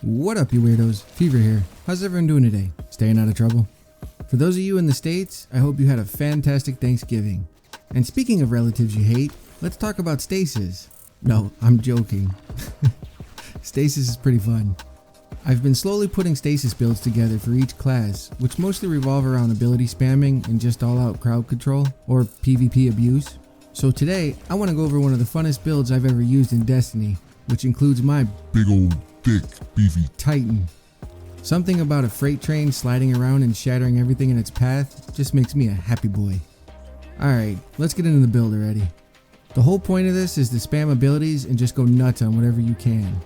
What up, you weirdos? Fever here. How's everyone doing today? Staying out of trouble? For those of you in the States, I hope you had a fantastic Thanksgiving. And speaking of relatives you hate, let's talk about Stasis. No, I'm joking. Stasis is pretty fun. I've been slowly putting Stasis builds together for each class, which mostly revolve around ability spamming and just all-out crowd control, or PvP abuse. So today, I want to go over one of the funnest builds I've ever used in Destiny, which includes my big old thick beefy Titan. Something about a freight train sliding around and shattering everything in its path just makes me a happy boy. Alright, let's get into the build already. The whole point of this is to spam abilities and just go nuts on whatever you can.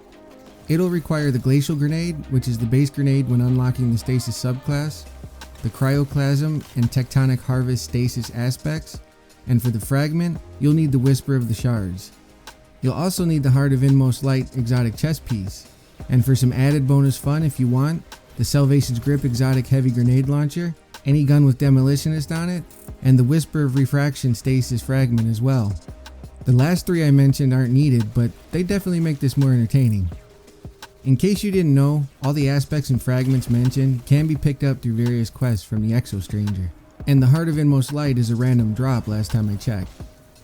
It'll require the Glacial Grenade, which is the base grenade when unlocking the Stasis subclass, the Cryoclasm and Tectonic Harvest Stasis aspects, and for the Fragment, you'll need the Whisper of the Shards. You'll also need the Heart of Inmost Light exotic chest piece, and for some added bonus fun if you want, the Salvation's Grip exotic heavy grenade launcher, any gun with Demolitionist on it, and the Whisper of Refraction Stasis Fragment as well. The last three I mentioned aren't needed, but they definitely make this more entertaining. In case you didn't know, all the aspects and fragments mentioned can be picked up through various quests from the Exo Stranger, and the Heart of Inmost Light is a random drop last time I checked.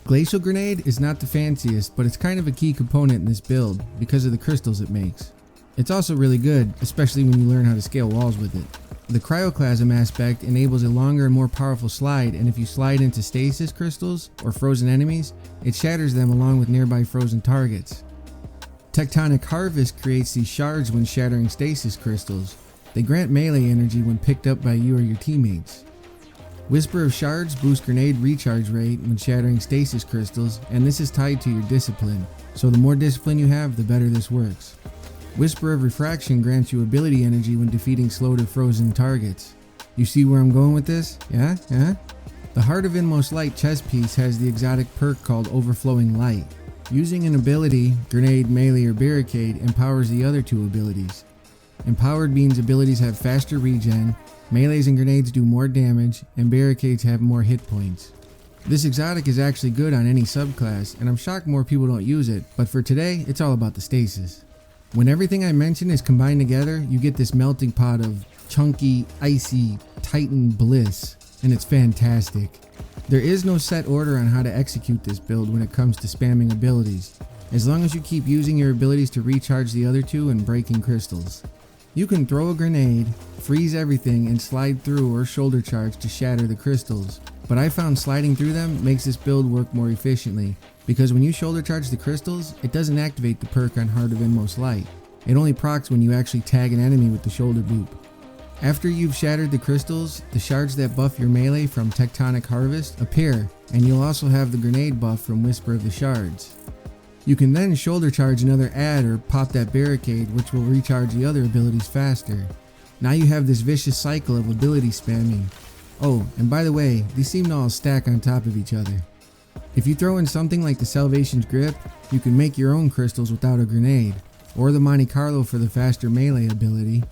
Glacial Grenade is not the fanciest, but it's kind of a key component in this build because of the crystals it makes. It's also really good, especially when you learn how to scale walls with it. The Cryoclasm aspect enables a longer and more powerful slide, and if you slide into stasis crystals or frozen enemies, it shatters them along with nearby frozen targets. Tectonic Harvest creates these shards when shattering stasis crystals. They grant melee energy when picked up by you or your teammates. Whisper of Shards boosts grenade recharge rate when shattering stasis crystals, and this is tied to your discipline, so the more discipline you have, the better this works. Whisper of Refraction grants you ability energy when defeating slow to frozen targets. You see where I'm going with this? Yeah? The Heart of Inmost Light chest piece has the exotic perk called Overflowing Light. Using an ability, grenade, melee, or barricade empowers the other two abilities. Empowered means abilities have faster regen, melees and grenades do more damage, and barricades have more hit points. This exotic is actually good on any subclass, and I'm shocked more people don't use it, but for today, it's all about the stasis. When everything I mentioned is combined together, you get this melting pot of chunky, icy, Titan bliss, and it's fantastic. There is no set order on how to execute this build when it comes to spamming abilities, as long as you keep using your abilities to recharge the other two and breaking crystals. You can throw a grenade, freeze everything, and slide through or shoulder charge to shatter the crystals, but I found sliding through them makes this build work more efficiently, because when you shoulder charge the crystals, it doesn't activate the perk on Heart of Inmost Light. It only procs when you actually tag an enemy with the shoulder boop. After you've shattered the crystals, the shards that buff your melee from Tectonic Harvest appear, and you'll also have the grenade buff from Whisper of the Shards. You can then shoulder charge another add or pop that barricade, which will recharge the other abilities faster. Now you have this vicious cycle of ability spamming. Oh, and by the way, these seem to all stack on top of each other. If you throw in something like the Salvation's Grip, you can make your own crystals without a grenade, or the Monte Carlo for the faster melee ability.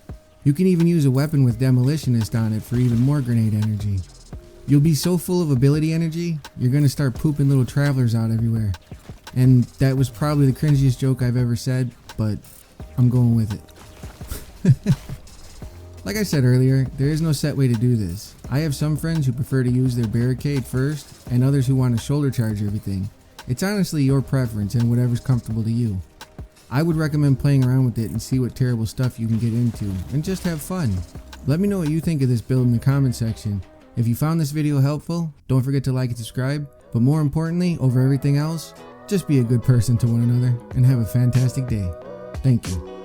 You can even use a weapon with Demolitionist on it for even more grenade energy. You'll be so full of ability energy, you're gonna start pooping little travelers out everywhere. And that was probably the cringiest joke I've ever said, but I'm going with it. Like I said earlier, there is no set way to do this. I have some friends who prefer to use their barricade first, and others who want to shoulder charge everything. It's honestly your preference and whatever's comfortable to you. I would recommend playing around with it and see what terrible stuff you can get into, and just have fun. Let me know what you think of this build in the comment section. If you found this video helpful, don't forget to like and subscribe, but more importantly, over everything else, just be a good person to one another and have a fantastic day. Thank you.